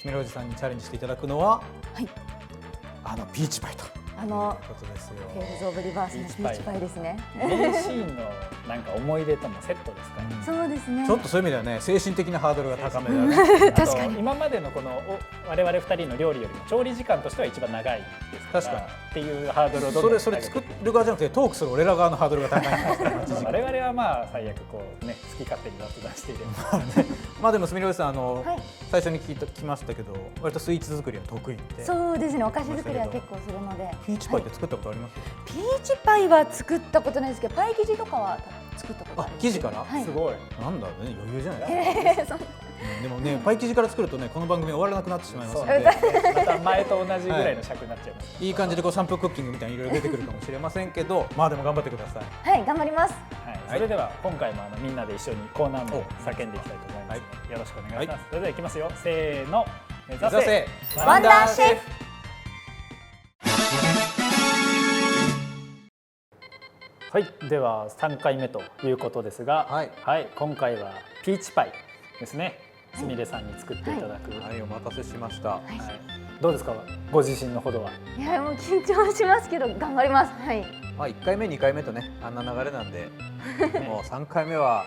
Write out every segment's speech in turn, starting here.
すみれおじさんにチャレンジしていただくのは、はい、ピーチパイということですよ。テイルズ・オブ・リバースのピーチパイですね。名シーンのなんか思い出ともセットですかね。そうですね。ちょっとそういう意味ではね、精神的なハードルが高めだね。確かに。今までのこの我々2人の料理よりも調理時間としては一番長いですから。確かに。っていうハードルをどんどんそれ作る側じゃなくてトークする俺ら側のハードルが高いんです我々はまあ最悪こうね好き勝手に雑談していればまあでもすみれおじさんはい、最初に聞きましたけど、割とスイーツ作りは得意って。そうですね。お菓子作りは結構するので。ピーチパイって作ったことあります？ピーチパイは作ったことないですけど、パイ生地とかは作ったことあります。生地から？はい、すごい。なんだろうね、余裕じゃないですか。でもね、パイ生地から作るとね、この番組終わらなくなってしまいますので、また前と同じぐらいの尺になっちゃいます。いい感じでこうサンプルクッキングみたいにいろいろ出てくるかもしれませんけど、まあでも頑張ってください。はい、頑張ります。はい、それでは今回もみんなで一緒にコーナー名を叫んでいきたいと思います。よろしくお願いします。それではいきますよ。せーの、目指せワンダーシェフ。はい、では3回目ということですが、はい、今回はピーチパイですね。すみれさんに作っていただく。はい、お待たせしました。どうですか、ご自身のほどは。いや、もう緊張しますけど頑張ります。はい。まあ1回目2回目とね、あんな流れなんで、もう3回目は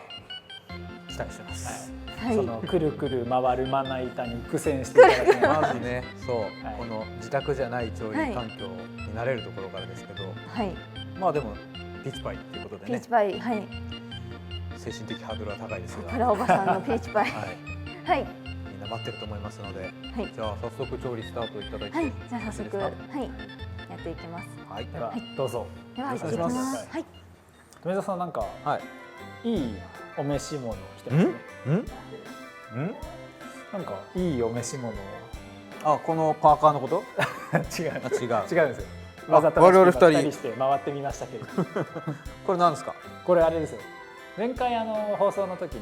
期待してます。はい、そのくるくる回るまな板に苦戦していただきまずね、そう、この自宅じゃない調理環境になれるところからですけど、はい、まあでもピーチパイっていうことでね、ピーチパイ、はい、精神的ハードルは高いですが、パラおばさんのピーチパイ、はい、みんな待ってると思いますので、じゃあ早速調理スタートいただいて、はい、じゃあ早速、はい、やっていきます。はい、ではどうぞ。では、いきます。はい。富澤さん、なんかいいお召し物を着てますね。なんかいいお召し物。あ、このパーカーのこと？違うですよ。わざと我々2人して回ってみましたけど。これなんですか？これあれですよ。前回放送の時に、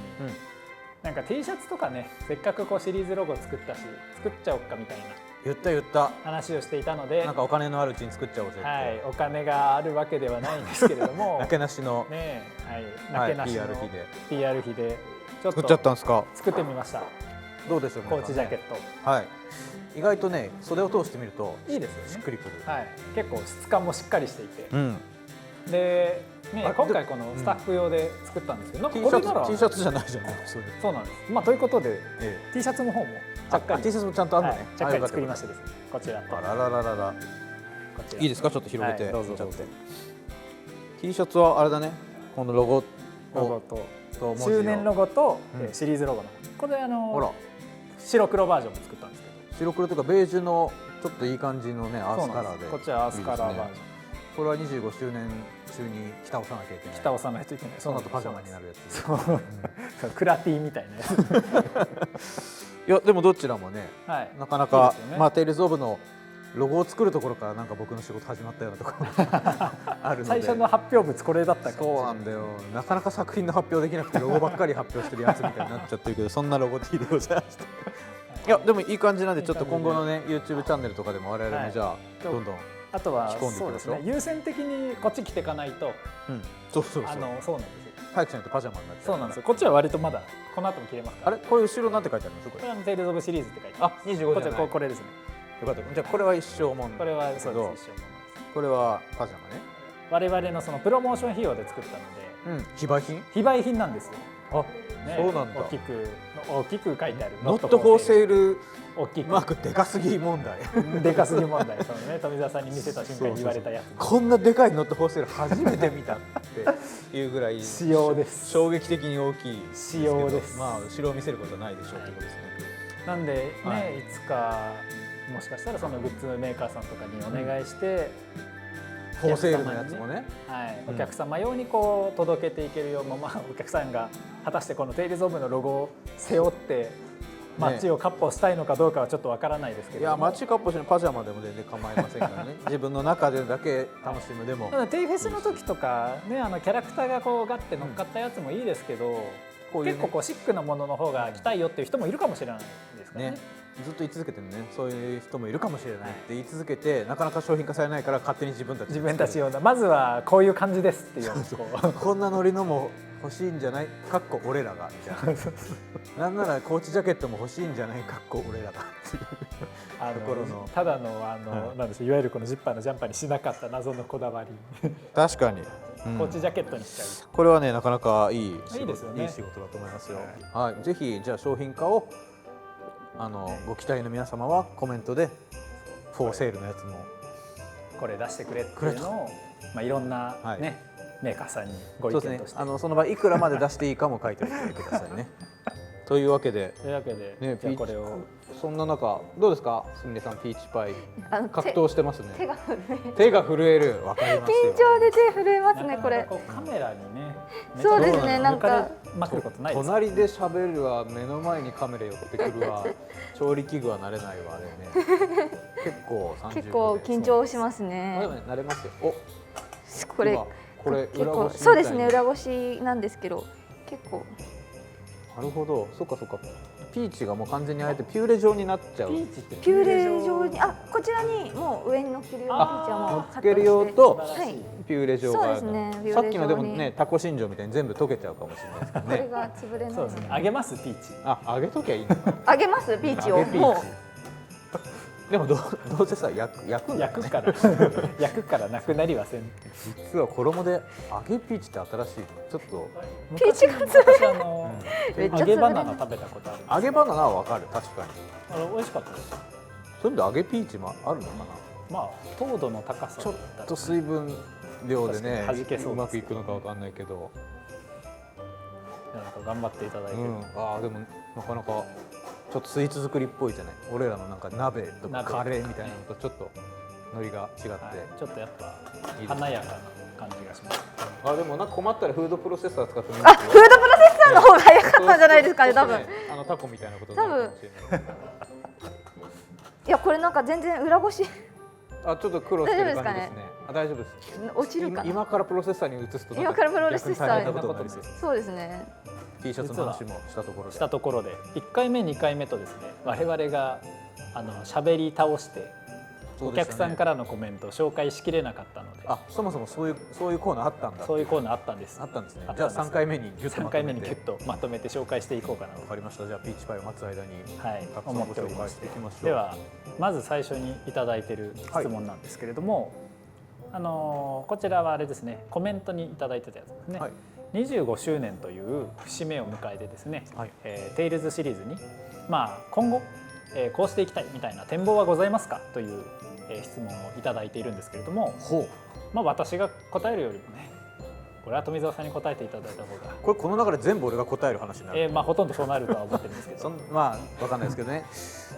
なんか T シャツとかね、せっかくこうシリーズロゴ作ったし、作っちゃおうかみたいな。言った話をしていたので、なんかお金のあるうちに作っちゃおうぜって。はい、お金があるわけではないんですけれども、なけなしのね、はい、なけなしの PR 費でちょっと作っちゃったんですか？作ってみました。どうでしょうか。コーチジャケット。はい。意外とね、袖を通してみるといいですよね。しっくりくる。はい。結構質感もしっかりしていて。で、ね、今回このスタッフ用で作ったんですけど、なんかこれなら T シャツじゃないじゃない。そうなんです。まあということで T シャツの方もちゃっかり T シャツもちゃんとあるのね。ちゃっかり作りましてですね。こちらと。あららららら。いいですか、ちょっと広げて。どうぞ。T シャツはあれだね。このロゴと周年ロゴとシリーズロゴの。これ白黒バージョンも作ったんですけど。白黒というかベージュのちょっといい感じのね、アースカラーで。こっちはアースカラーバージョン。これは25周年中に着倒さなきゃいけない。着倒さないといけない。その後パジャマになるやつ。そう、クラティみたいなやつ。いやでもどちらもね、なかなかまあテイルズオブのロゴを作るところからなんか僕の仕事始まったようなところがあるので、最初の発表物これだったかそうなんだよ。なかなか作品の発表できなくてロゴばっかり発表してるやつみたいになっちゃってるけど、そんなロゴ T でございました。いやでもいい感じなんで、ちょっと今後のね YouTube チャンネルとかでも我々もじゃあどんどんあとはそうですね、優先的にこっち着ていかないと、そうなんですよ。早くしないとパジャマになっちゃう。そうなんですよ。こっちは割とまだこの後も着れますから。あれこれ後ろなんて書いてあるんですか？これテイルズオブシリーズって書いてある。あ、25じゃない。これですね。よかった。じゃあこれは一生もん。これはそうです。一生もん。これはパジャマね。我々のそのプロモーション費用で作ったので、非売品？非売品なんですよ。あ、そうなんだ。大きく書いてある。ノットフォーセール大きくマークでかすぎ問題。でかすぎ問題。そのね、富澤さんに見せた瞬間に言われたやつ。こんなでかいノットフォーセール初めて見たっていうぐらい仕様です。衝撃的に大きい仕様です。まあ後ろを見せることはないでしょうということですね。なんでね、いつかもしかしたらそのグッズメーカーさんとかにお願いして、フォーセールのやつもね、お客様用にこう届けていけるよう、まあお客さんが果たしてこのテイルズオブのロゴを背負って街をカッポしたいのかどうかはちょっとわからないですけど、いや街カッポしないパジャマでも全然構いませんからね。自分の中でだけ楽しむでも。テイフェスの時とかね、キャラクターがこうガッて乗っかったやつもいいですけど、結構こうシックなものの方が着たいよっていう人もいるかもしれないですからね。ずっと言い続けてるね、そういう人もいるかもしれないって言い続けて、なかなか商品化されないから勝手に自分たち用のまずはこういう感じですっていうこんなノリのも欲しいんじゃないかっこ俺らがみたいななんならコーチジャケットも欲しいんじゃないかっこ俺らがっていうところのただのなんでしょう、いわゆるこのジッパーのジャンパーにしなかった謎のこだわり確かに、コーチジャケットにしちゃう。これはねなかなかいい仕事、いいですよねいい仕事だと思いますよ。はい、ぜひじゃあ商品化をご期待の皆様はコメントでフォーセールのやつもこれ出してくれっていうのを、まあ、いろんな、はいねメーカーさんにご意そうです見として、ね、その場合いくらまで出していいかも書いておいてくださいねというわけで、というわけで、ね、じゃあこれをそんな中どうですかすみれさんピーチパイ格手闘してますね。手が震え手が震えるわかりますよ。緊張で手震えますねこれ。なかなかこうカメラにね、そうですね、なん抜かれかまくることないです。隣で喋るわ目の前にカメラ寄ってくるわ調理器具は慣れないわあれね結構30結構緊張しますまあねでもね慣れますよ。おこれ今これ結構裏ごしみたいにそうですね裏ごしなんですけど結構なるほど、そっかそっか。ピーチがもう完全にあえてピューレ状になっちゃう。ピーチってピューレ状にこちらにもう上に乗っけるようにピーチはもう乗っける用とはいピューレ状があるそうですねピューレ状にさっきのでもねタコ心状みたいに全部溶けちゃうかもしれないですけどね。これが潰れないそうですね。あげますピーチ。あげときゃいいのかあげますピーチを揚げピもうーチでもどうせさ焼くんだよね焼くから焼くからなくなりはせん。実は衣で揚げピーチって新しいちょっとピーチが昔めっちゃ揚げバナナ食べたことある。揚げバナナはわかる確かに。美味しかったです。そういう意味で揚げピーチもあるのかな。まあ糖度の高さちょっと水分量でね確かに弾けそうですうまくいくのかわかんないけど、なんか頑張っていただいて、でもなかなかちょっとスイーツ作りっぽいじゃない。俺らのなんか鍋とか鍋カレーみたいなのとちょっとノリが違って、はい、ちょっとやっぱいいですね華やかな感じがします。でもなんか困ったらフードプロセッサー使ってもいいフードプロセッサーの方が早かったんじゃないですかね多分。タコみたいなことになるかもしれない。いやこれなんか全然裏ごしちょっと苦労してる感じですね。大丈夫です。落ちるかな。今からプロセッサーに移すと今からプロセッサーに逆に大変なことになりそう。そうですね。 T シャツの話もしたところでしたところで1回目2回目とですね我々が喋り倒してお客さんからのコメントを紹介しきれなかったので、そもそもそういうコーナーあったんだ。そういうコーナーあったんです。あったんですね。あったんですじゃあ3回目にギュッと3まとめて回目にギュッとまとめて紹介していこうかなと、わかりました。じゃあピーチパイを待つ間にはいたくさんご思っておりま紹介ししてていきましょう。ではまず最初にいただいている質問なんですけれども、こちらはあれですねコメントにいただいてたやつですね、はい25周年という節目を迎えてですね、はいテイルズシリーズに、今後、こうしていきたいみたいな展望はございますかという、質問をいただいているんですけれども、私が答えるよりもねこれは富澤さんに答えていただいた方がこの流れ全部俺が答える話になる。ほとんどそうなるとは思ってるんですけどわかんないですけどね。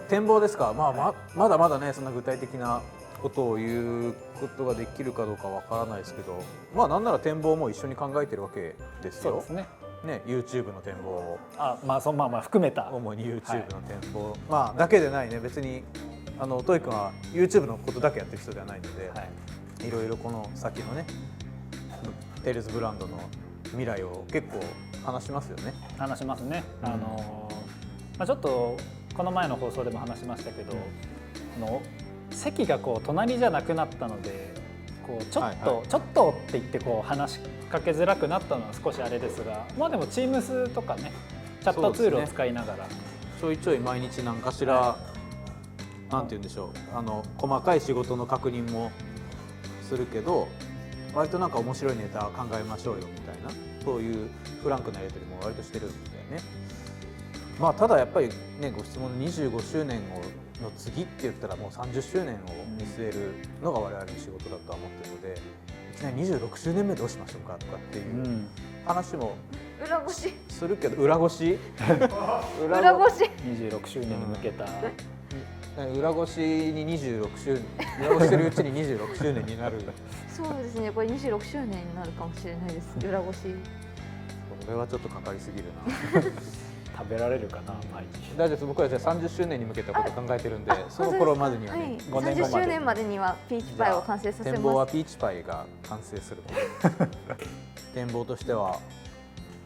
展望ですか。まだまだねそんな具体的なことを言うことができるかどうかわからないですけど、なんなら展望も一緒に考えてるわけですよ。そうですね。ね、YouTube の展望を含めた主に YouTube の展望、だけでないね。別にトイ君は YouTube のことだけやってる人ではないので、いろいろこの先のねテイルズブランドの未来を結構話しますよね。話しますね。ちょっとこの前の放送でも話しましたけど、席が隣じゃなくなったのでちょっとって言って話しかけづらくなったのは少しあれですが、でも Teams とかねチャットツールを使いながら、ちょいちょい毎日何かしら、なんて言うんでしょう、細かい仕事の確認もするけど割となんか面白いネタ考えましょうよみたいな、そういうフランクなやり取りも割としてるんだよね。ただやっぱりねご質問の25周年の次って言ったらもう30周年を見据えるのが我々の仕事だとは思ってるので、いきなり26周年目どうしましょうかとかっていう話も裏ごしするけど、裏ごし裏ごし26周年に向けた裏ごしに26周年裏ごしてるうちに26周年になるそうですね、これ26周年になるかもしれないです。裏ごしこれはちょっとかかりすぎるな食べられるかな毎日。大丈夫です。僕らじゃあ30周年に向けたこと考えてるんで、その頃までにはね、5年後30周年までにはピーチパイを完成させ展望はます。ピーチパイが完成する展望としては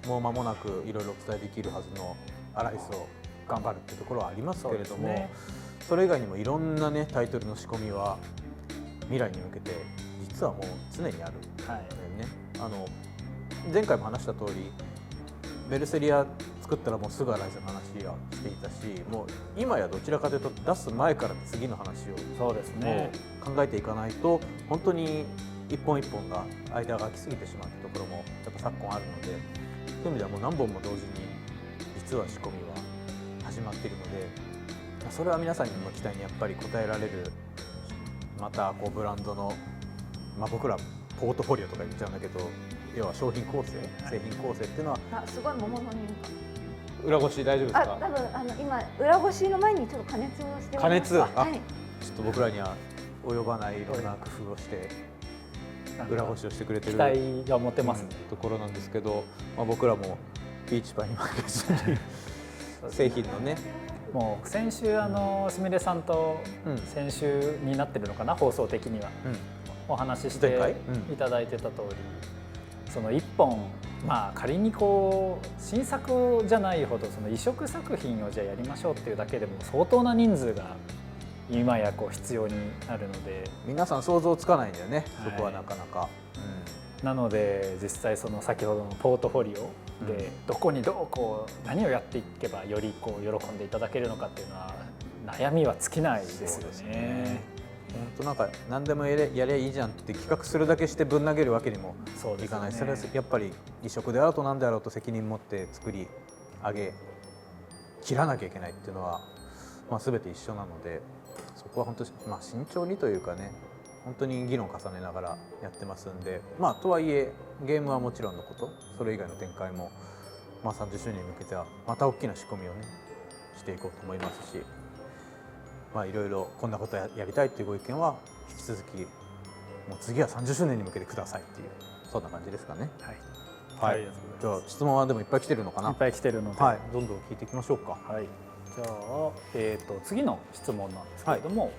もう間もなくいろいろお伝えできるはずのアライスを頑張るっていうところはありますけれども、それ以外にもいろんなねタイトルの仕込みは未来に向けて実はもう常にあるんだよね。前回も話した通りベルセリア作ったらもうすぐアライズの話はしていたし、もう今やどちらかというと出す前から次の話をそうですね、考えていかないと本当に一本一本が間が空きすぎてしまうというところもやっぱ昨今あるので、そういう意味ではもう何本も同時に実は仕込みは始まっているので、それは皆さんの期待にやっぱり応えられる、またこうブランドの、僕らポートフォリオとか言っちゃうんだけど、要は商品構成、製品構成っていうのは、すごい桃の匂い裏ごし大丈夫ですが。か？多分今裏ごしの前にちょっと加熱をしております。加熱、はい。ちょっと僕らには及ばないいろんな工夫をして裏ごしをしてくれてる期待が持てますね、ところなんですけど、僕らもピーチパイに負けずに製品のね、もう先週すみれさんと先週になってるのかな、放送的には、お話ししていただいてた通り、その1本仮にこう新作じゃないほどその移植作品をじゃあやりましょうっていうだけでも相当な人数が今やこう必要になるので、皆さん想像つかないんだよね、そこはなかなか。なので実際その先ほどのポートフォリオでどこにどうこう何をやっていけばよりこう喜んでいただけるのかっていうのは悩みは尽きないですよね。本当なんか何でもやりゃいいじゃんって企画するだけしてぶん投げるわけにもいかない。それはやっぱり移植であろうと何であろうと責任持って作り上げ切らなきゃいけないっていうのは、全て一緒なので、そこは本当慎重にというかね、本当に議論を重ねながらやってますんで、とはいえゲームはもちろんのこと、それ以外の展開も、30周年に向けてはまた大きな仕込みをねしていこうと思いますし、いろいろこんなことやりたいっていうご意見は引き続き、もう次は30周年に向けてくださいっていう、そんな感じですかね。はい、じゃあ質問はでもいっぱい来てるのかな。いっぱい来てるので、どんどん聞いていきましょうか。じゃあ、次の質問なんですけれども、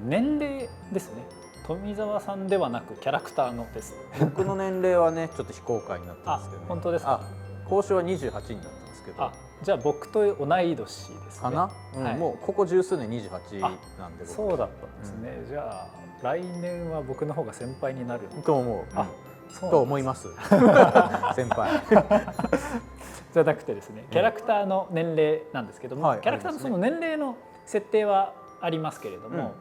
年齢ですね。富澤さんではなくキャラクターのです。僕の年齢はねちょっと非公開になってますけどね。本当ですか？交渉は28になってますけど。じゃあ僕と同い年ですね。かな？もうここ十数年28なんで。そうだったんですね。じゃあ来年は僕の方が先輩になると思う。と思います。先輩。じゃなくてですね、キャラクターの年齢なんですけども、キャラクターのその年齢の設定はありますけれども、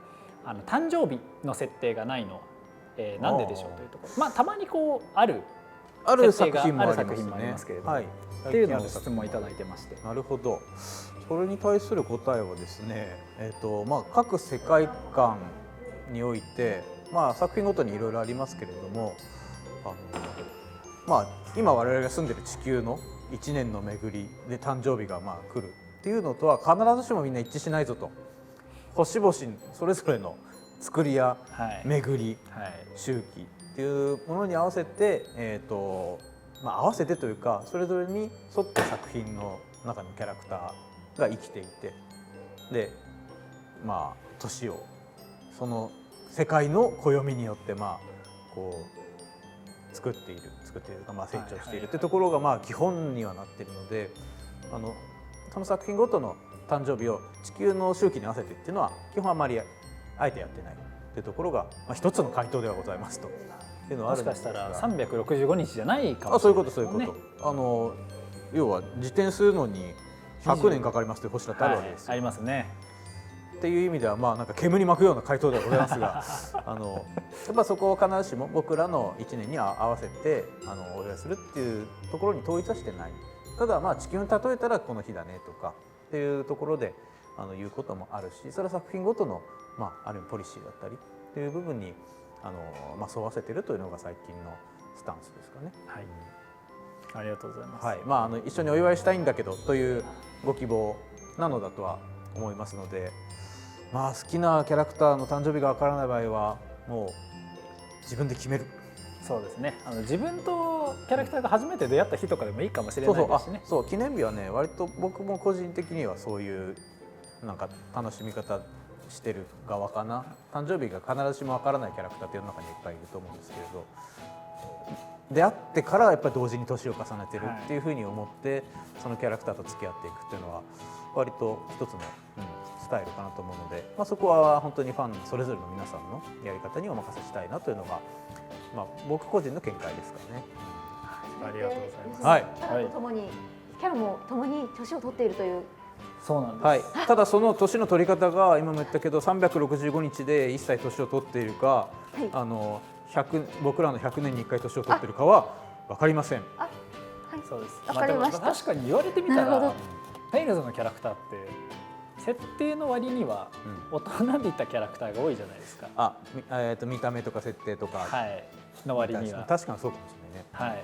誕生日の設定がないのは、なんででしょうというところ。たまにこうある作品もありますけれども、っていうのを質問いただいてまして。なるほど。それに対する答えはですね、各世界観において、作品ごとにいろいろありますけれども、今我々が住んでる地球の1年の巡りで誕生日が来るっていうのとは必ずしもみんな一致しないぞと。星々それぞれの作りや巡り、周期っていうものに合わせて、合わせてというかそれぞれに沿って作品の中のキャラクターが生きていて、で年をその世界の暦によってこう作っているか成長しているってところが基本にはなっているので、その作品ごとの誕生日を地球の周期に合わせてっていうのは基本あまりあえてやってないっていうところが一つの回答ではございますというのはあるんですが、もしかしたら365日じゃないかもしれないですね。そういうこと。要は自転するのに100年かかりますという星だってあるわけですよ。ありますね。っていう意味ではなんか煙に巻くような回答ではございますがやっぱそこを必ずしも僕らの1年に合わせてお祝いするっていうところに統一はしてない。ただ地球に例えたらこの日だねとかっていうところで言うこともあるし、それは作品ごとのある意味ポリシーだったりっていう部分に沿わせているというのが最近のスタンスですかね。ありがとうございます。一緒にお祝いしたいんだけどというご希望なのだとは思いますので、好きなキャラクターの誕生日がわからない場合はもう自分で決める。そうですね。自分とキャラクターが初めて出会った日とかでもいいかもしれないですしね。そう記念日はね割と僕も個人的にはそういうなんか楽しみ方してる側かな。誕生日が必ずしもわからないキャラクターって世の中にいっぱいいると思うんですけれど、出会ってからやっぱり同時に年を重ねてるっていうふうに思ってそのキャラクターと付き合っていくっていうのは割と一つの、スタイルかなと思うので、そこは本当にファンそれぞれの皆さんのやり方にお任せしたいなというのが、僕個人の見解ですからね。ありがとうございます。はいキャラとともに、キャラもともに年を取っているという。そうなんです。はい、ただその年の取り方が今も言ったけど365日で一切年を取っているか、僕らの100年に1回年を取っているかは分かりません。そうです。わかりましたでも確かに言われてみたらなるほど、フェイルズのキャラクターって設定の割には大人びたキャラクターが多いじゃないですか。見た目とか設定とか、はいの割には。確かにそうかもしれないね。はい。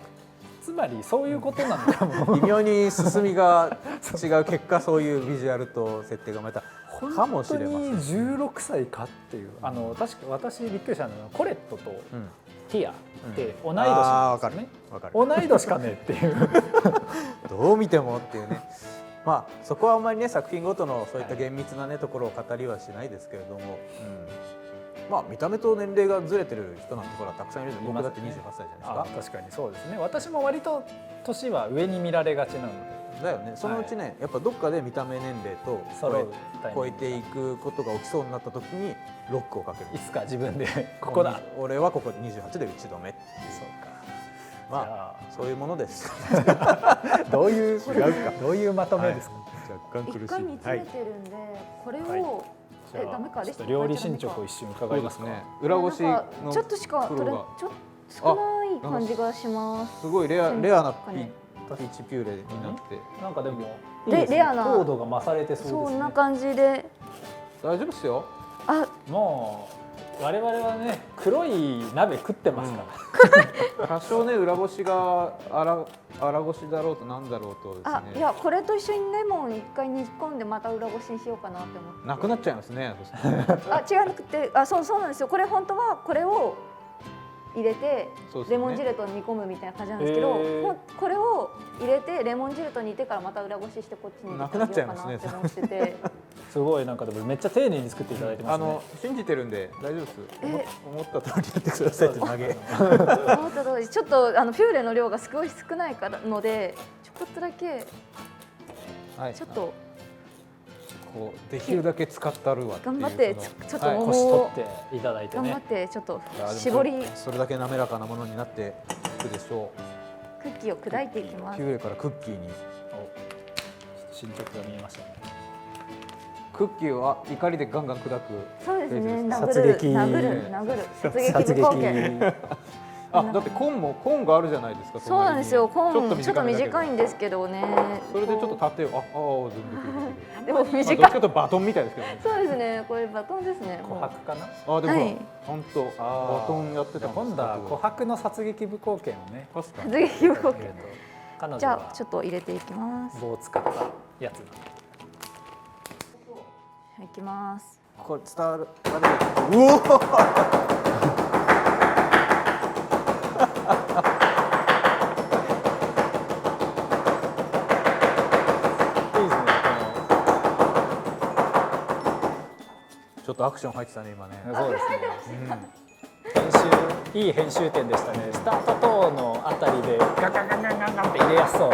つまりそういうことなのかも。微妙に進みが違う結果、そういうビジュアルと設定がまたかもしれません。本当に16歳かっていう、確か私びっくりしたのはコレットとティアって同い年なんですよね。同い年かねっていう。どう見てもっていうね。まあそこはあんまりね作品ごとのそういった厳密なねところを語りはしないですけれども、まあ見た目と年齢がずれてる人なんてほらたくさんいるので、僕だって28歳じゃないですか。確かにそうですね。私も割と年は上に見られがちなので。だよね。そのうちね、やっぱどっかで見た目年齢と超えていくことが起きそうになった時にロックをかける。いつか自分でここだ。俺はここ28で打ち止め。そうか。まあそういうものです。どういうまとめですか。若干苦しい。一回見つめてるんで、これをダメか。料理進捗を一瞬伺いますね。裏ごしのちょっとしか取れ、ちょっと少ない感じがします。すごいレアなピーチピューレになって、なんかでもレアな糖度が増されてそうですね。そんな感じで大丈夫ですよ。もう我々はね黒い鍋食ってますから。多少ね裏ごしが粗ごしだろうとなんだろうとですね。いやこれと一緒にレモン一回煮込んでまた裏ごしにしようかなって思って。なくなっちゃいますね。違わなくて、そうなんですよ。これ本当はこれを入れてレモン汁と煮込むみたいな感じなんですけど、これを入れてレモン汁と煮てからまた裏ごししてこっちに入れてあげようかなって思ってて。すごいなんかでもめっちゃ丁寧に作っていただいてますね。信じてるんで大丈夫です。思った通りやってくださいって投げ。思った通りちょっとピューレの量がすごい少ないからのでちょこっとだけちょっとこうできるだけ使ったるわっていう。頑張ってちょっとこし取っていただいてね。頑張ってちょっと絞り。それだけ滑らかなものになっていくでしょう。クッキーを砕いていきます。ピューレからクッキーに。進捗が見えましたね。クッキーは怒りでガンガン砕く。そうですね。殺撃。殺撃貢献。だってコーンがあるじゃないですか。そうなんですよ。コーンちょっと短いんですけどね。それでちょっと縦を全然でも短い。ちょっとバトンみたいですけどね。そうですね。これバトンですね。琥珀かな。でも本当バトンやってた。今度は琥珀の殺撃部貢献をね。殺撃部貢献。じゃあちょっと入れていきます。棒を使ったやつ。いきます。これ伝わる。うお。いいですね。ちょっとアクション入ってたね今ね。そうですね。いい編集点でしたね。スタート等のあたりでガガガガガガって入れやすそう。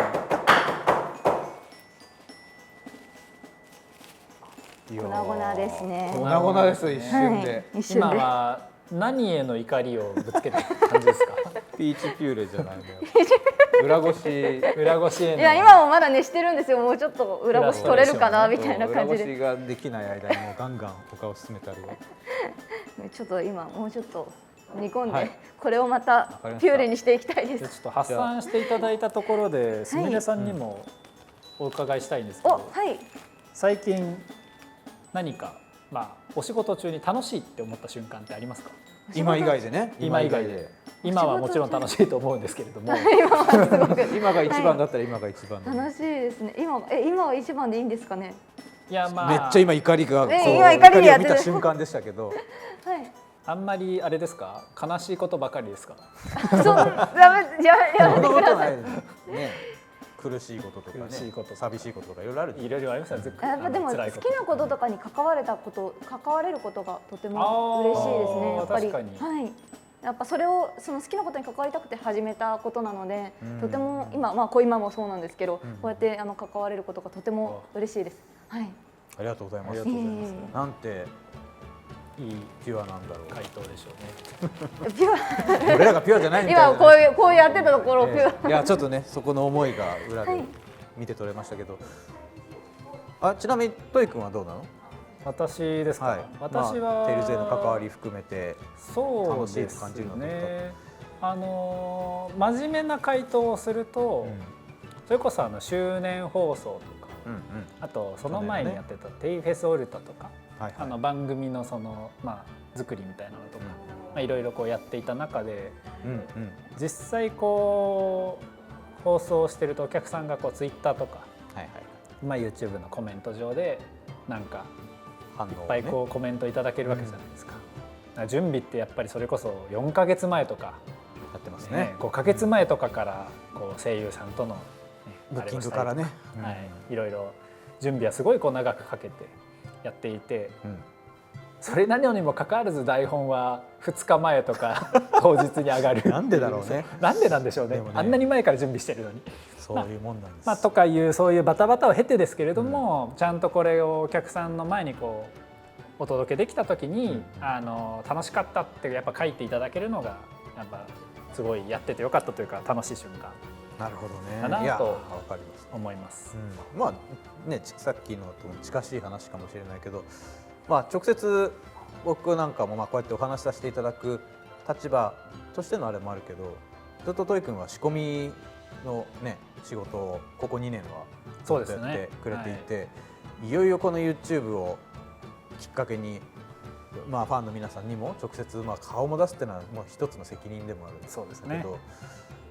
粉々ですね。粉々です一瞬で。今は何への怒りをぶつけてる感じですか。ピーチピューレじゃないのよ。裏ごしへの。いや今もまだ熱してるんですよ。もうちょっと裏ごし取れるかなみたいな感じで。裏ごしができない間にもうガンガン他を進めてあるわ。ちょっと今もうちょっと煮込んで、これをまたピューレにしていきたいです。ちょっと発散していただいたところで、すみれさんにもお伺いしたいんですけど、最近何かお仕事中に楽しいって思った瞬間ってありますか？今以外でね。今以外で。今はもちろん楽しいと思うんですけれども。今が一番だったら今が一番。楽しいですね。今は一番でいいんですかね。いやめっちゃ今怒りが今怒りを見た瞬間でしたけど。あんまりあれですか？悲しいことばかりですか？そうダメやめてください。苦しいこととかね、寂しいこととかいろいろある。いろいろありますよ。やっぱでも好きなこととかに関われることがとても嬉しいですね。やっぱりはい。やっぱその好きなことに関わりたくて始めたことなので、とても今もそうなんですけど、こうやって関われることがとても嬉しいです。はい。ありがとうございます。なんていいピュアなんだろう。回答でしょうね。ピュ俺らがピュアじゃないみたいな、今こうやってたところをピュア、いやちょっとねそこの思いが裏ではい見て取れましたけど、ちなみにトイ君はどうなの？私ですか、はい、私は、テイルズへの関わり含めてそう楽しいとです感じるのとね。真面目な回答をすると、それこそ周年放送とか、あとその前にやってたテイフェスオルタとか、はいはい、番組の作りみたいなのとか、いろいろこうやっていた中で、実際こう放送してるとお客さんがこうツイッターとか、YouTube のコメント上でなんかいっぱいこうコメントいただけるわけじゃないですか。準備ってやっぱりそれこそ4ヶ月前とかやってますね。5ヶ月前とかからこう声優さんとのブッキングからね、いろいろ準備はすごいこう長くかけてやっていて、それなのにもかかわらず台本は2日前とか当日に上がるなんでだろうね。なんでなんでしょうね。あんなに前から準備してるのに。そういうもんなんです。とかいうそういうバタバタを経てですけれども、ちゃんとこれをお客さんの前にこうお届けできた時に、楽しかったってやっぱ書いていただけるのがやっぱすごいやっててよかったというか楽しい瞬間なるほどね。だなと思います。まあね、さっきのと近しい話かもしれないけど、直接僕なんかもこうやってお話しさせていただく立場としてのあれもあるけど、ずっとトイ君は仕込みのね仕事をここ2年はずっとやってくれていて、いよいよこの YouTube をきっかけに、ファンの皆さんにも直接顔も出すっていうのはもう一つの責任でもあるんですけど、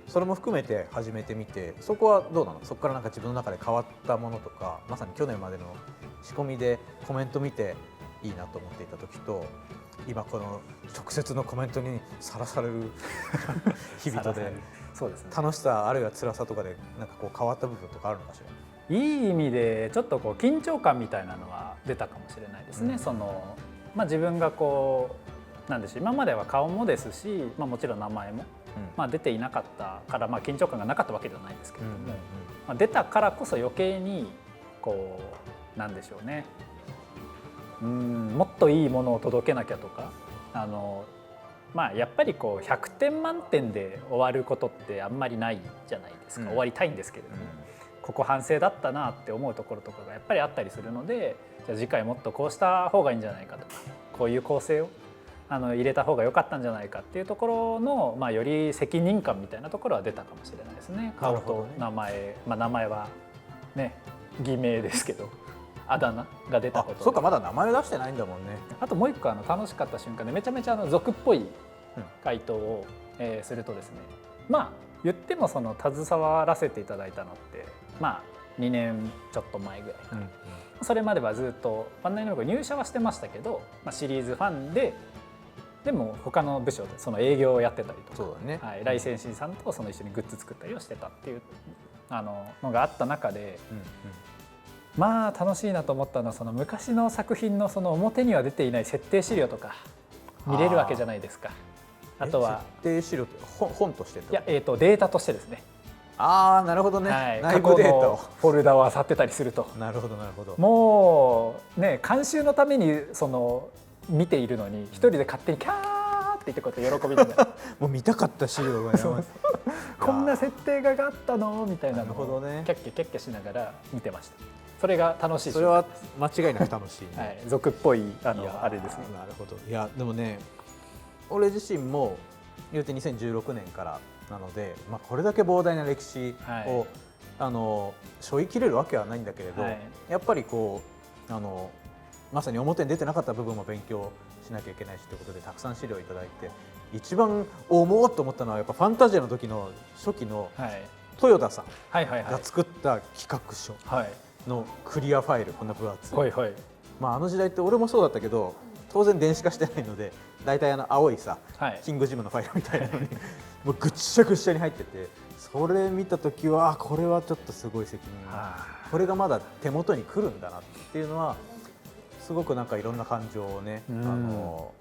それも含めて始めてみて、そこはどうなの？そこからなんか自分の中で変わったものとか、まさに去年までの仕込みでコメント見ていいなと思っていた時と、今この直接のコメントにさらされる日々とで、そうですね、楽しさあるいは辛さとかでなんかこう変わった部分とかあるのかしら？いい意味でちょっとこう緊張感みたいなのは出たかもしれないですね。自分がこうなんでしょう、今までは顔もですし、もちろん名前も、出ていなかったから、緊張感がなかったわけではないんですけれども、出たからこそ余計にこうなんでしょうね、もっといいものを届けなきゃとか、やっぱりこう100点満点で終わることってあんまりないじゃないですか。終わりたいんですけれども、ここ反省だったなって思うところとかがやっぱりあったりするので、じゃあ次回もっとこうした方がいいんじゃないかとか、こういう構成を入れた方が良かったんじゃないかっていうところの、より責任感みたいなところは出たかもしれないですね。顔と名前、名前はね偽名ですけどあだ名が出たこと。そうか、まだ名前を出してないんだもんね。あともう一個楽しかった瞬間で、めちゃめちゃ俗っぽい回答を、するとですね、言っても携わらせていただいたのって2年ちょっと前ぐらいから、それまではずっとバンダイナムコ入社はしてましたけど、シリーズファンでも他の部署でその営業をやってたりとか、そうだね、ライセンシーさんと一緒にグッズ作ったりをしてたっていうのがあった中で、楽しいなと思ったのは、その昔の作品のその表には出ていない設定資料とか見れるわけじゃないですか。あとは設定資料って本としてってこと？いや、データとしてですね。なるほどね、内部データをフォルダを漁ってたりすると、なるほどなるほど、もうね、監修のために見ているのに一人で勝手にキャーって言ってこうやって喜びながらもう見たかった資料がこんな設定があったのみたいなのをキャッキャキャッキャしながら見てました。それが楽しい。それは間違いなく楽しい、俗っぽいあれですね。なるほど。いやでもね、俺自身も言うて2016年からなので、これだけ膨大な歴史を、背負いきれるわけはないんだけれど、やっぱりこうまさに表に出てなかった部分も勉強しなきゃいけないしということでたくさん資料をいただいて、一番思おうと思ったのはやっぱファンタジアの時の初期の豊田さんが作った企画書のクリアファイル、こんな分厚い、あの時代って俺もそうだったけど当然電子化してないので、大体青いさ、キングジムのファイルみたいなのにもうぐっしゃぐっしゃに入ってて、それ見た時はこれはちょっとすごい責任、これがまだ手元に来るんだなっていうのはすごくなんかいろんな感情をね、こ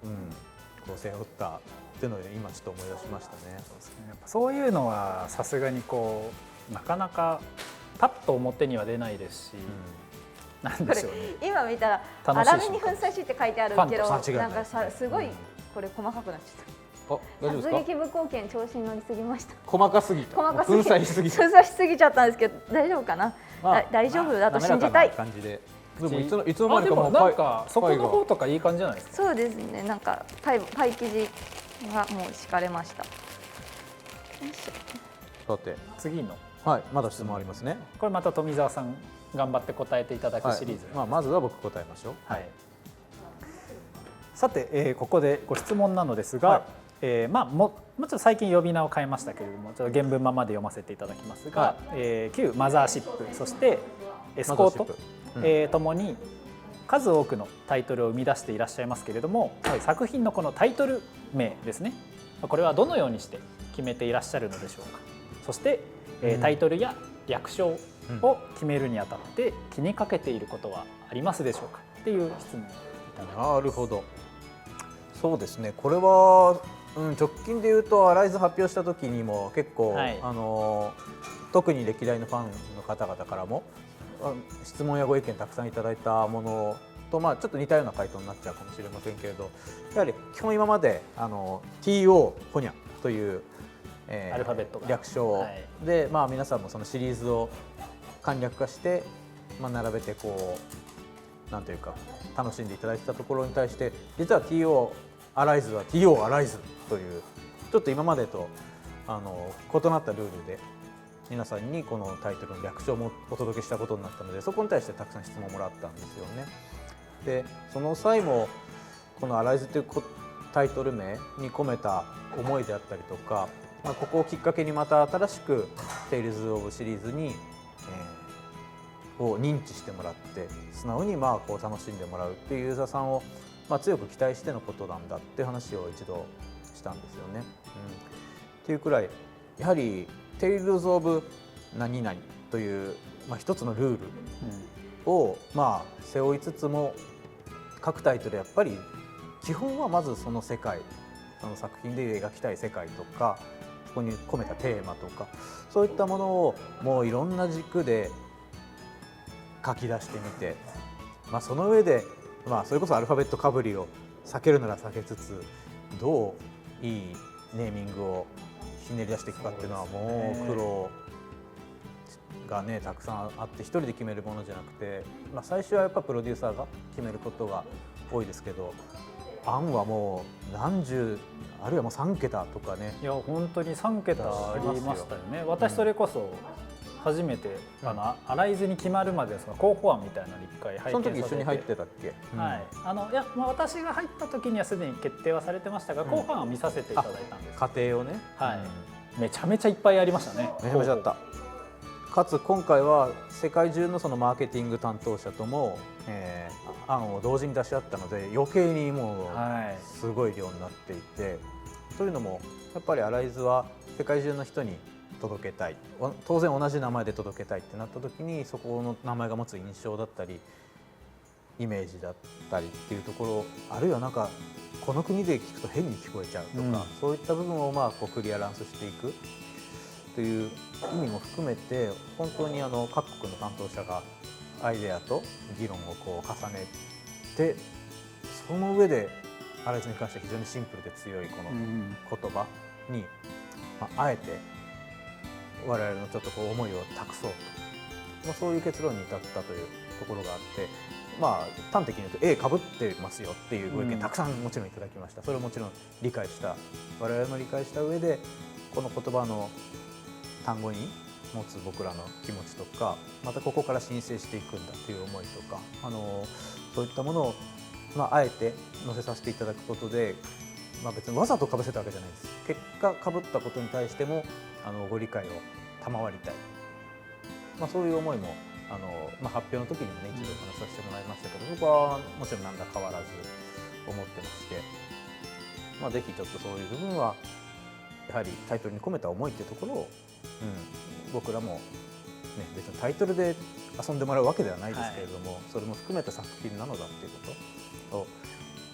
う背負ったっていうのを今ちょっと思い出しましたね。やっぱそういうのはさすがにこうなかなかパッと表には出ないですし、なんでしょうね。今見たら楽しい粗めに粉砕しって書いてあるけど、ファンと間違いないなんかさすごいこれ細かくなっちゃっあ、大丈夫た。ですか？殺撃無貢献調子に乗りすぎました。細かすぎた。細かすぎ粉砕しすぎた。粉砕しすぎちゃったんですけど大丈夫かな。まあ大丈夫だと信じたい。滑らかな感じで。でもいつの間あでもにかもうなんかそこの方とかいい感じじゃないですか。そうですね。なんかパイ生地がもう敷かれました。よいしょ。さて、次のはい、まだ質問ありますね。これまた富澤さん頑張って答えていただくはいシリーズ。まずは僕答えましょう。はい。さて、ここでご質問なのですが、もうちょっと最近呼び名を変えましたけれども、ちょっと原文ままで読ませていただきますが、旧マザーシップ、そしてエスコート、ともに数多くのタイトルを生み出していらっしゃいますけれども、作品のこのタイトル名ですね、これはどのようにして決めていらっしゃるのでしょうか。そして、タイトルや略称を決めるにあたって気にかけていることはありますでしょうかっていう質問をいただきます。なるほど。そうですね。これは、直近で言うとアライズ発表した時にも結構、はい特に歴代のファンの方々からも質問やご意見たくさんいただいたものと、ちょっと似たような回答になっちゃうかもしれませんけれど、やはり基本今までTO ホニャという、アルファベットが略称で、皆さんもそのシリーズを簡略化して、並べてこうなんというか楽しんでいただいてたところに対して、実は TO アライズは TO アライズというちょっと今までと異なったルールで皆さんにこのタイトルの略称もお届けしたことになったので、そこに対してたくさん質問をもらったんですよね。でその際もこのアライズというタイトル名に込めた思いであったりとか、ここをきっかけにまた新しくテイルズ・オブシリーズに、を認知してもらって素直にこう楽しんでもらうっていうユーザーさんを強く期待してのことなんだっていう話を一度したんですよね。っていうくらいやはりテイルズ・オブ何々という、一つのルールを、背負いつつも各タイトルやっぱり基本はまずその世界、その作品で描きたい世界とかそこに込めたテーマとかそういったものをもういろんな軸で書き出してみて、その上で、それこそアルファベットかぶりを避けるなら避けつつどういいネーミングをひねり出していくかっていうのはもう苦労がねたくさんあって、一人で決めるものじゃなくて、最初はやっぱプロデューサーが決めることが多いですけど、案はもう何十あるいはもう3桁とかね。いや本当に3桁ありましたよね。私それこそ初めてアライズに決まるまでその候補案みたいなのに1回拝見されて、その時一緒に入ってたっけ？はい、いや私が入った時にはすでに決定はされてましたが、候補案を見させていただいたんです。過程をね、はい、めちゃめちゃいっぱいありましたね。めちゃめちゃあった。かつ今回は世界中のそのマーケティング担当者とも、案を同時に出し合ったので余計にもうすごい量になっていて、というのもやっぱりアライズは世界中の人に届けたい、当然同じ名前で届けたいってなった時にそこの名前が持つ印象だったりイメージだったりっていうところ、あるいはなんかこの国で聞くと変に聞こえちゃうとか、そういった部分をこうクリアランスしていくという意味も含めて、本当に各国の担当者がアイデアと議論をこう重ねて、その上でアライズに関しては非常にシンプルで強いこの言葉に、あえて我々のちょっとこう思いを託そうと、そういう結論に至ったというところがあって、端的に言うと被ってますよっていうご意見たくさんもちろんいただきました。それをもちろん理解した、我々も理解した上でこの言葉の単語に持つ僕らの気持ちとか、またここから申請していくんだという思いとか、そういったものを、あえて載せさせていただくことで、別にわざと被せたわけじゃないです。結果被ったことに対してもご理解を賜りたい、そういう思いも発表の時にもね一度お話しさせてもらいましたけど、僕はもちろん何ら変わらず思ってまして、ぜひちょっとそういう部分はやはりタイトルに込めた思いっていうところを、僕らも、ね、別にタイトルで遊んでもらうわけではないですけれども、それも含めた作品なのだっていうことを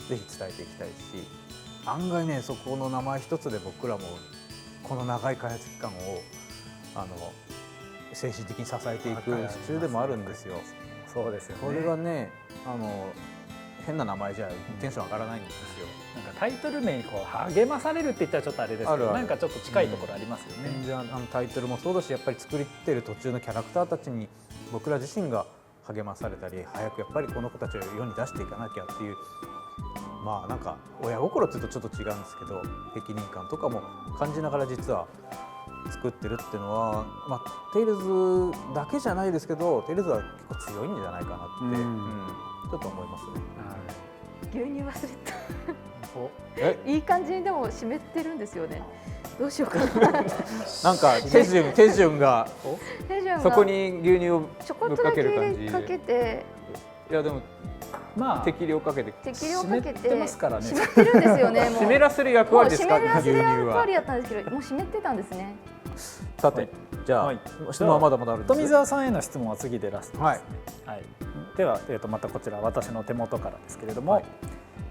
ぜひ伝えていきたいし、案外ねそこの名前一つで僕らもこの長い開発期間を精神的に支えていく途中でもあるんですよ。そうですよね。これがね変な名前じゃテンション上がらないんですよ。なんかタイトル名にこう励まされるって言ったらちょっとあれですけど、なんかちょっと近いところありますよね。全然タイトルもそうだし、やっぱり作ってる途中のキャラクターたちに僕ら自身が励まされたり、早くやっぱりこの子たちを世に出していかなきゃっていう、まあなんか親心っていうとちょっと違うんですけど、責任感とかも感じながら実は作ってるっていうのは、まあ、テイルズだけじゃないですけど、テイルズは結構強いんじゃないかなって、ちょっと思いますね。牛乳忘れた。えいい感じにでも湿ってるんですよね。どうしようかな。なんか手順がそこに牛乳をちょこぶっかっとだけける感じ。かけて、いやでもまあ適量かけて適量かけ湿ってますからね。湿ってるんですよね。もう湿らせる役割ですか、もう湿らせる牛乳は役割。だったんですけど、もう湿ってたんですね。さて、じゃあ、質問はまだまだあるんです。富澤さんへの質問は次でラストですね。はいはい。では、またこちら私の手元からですけれども、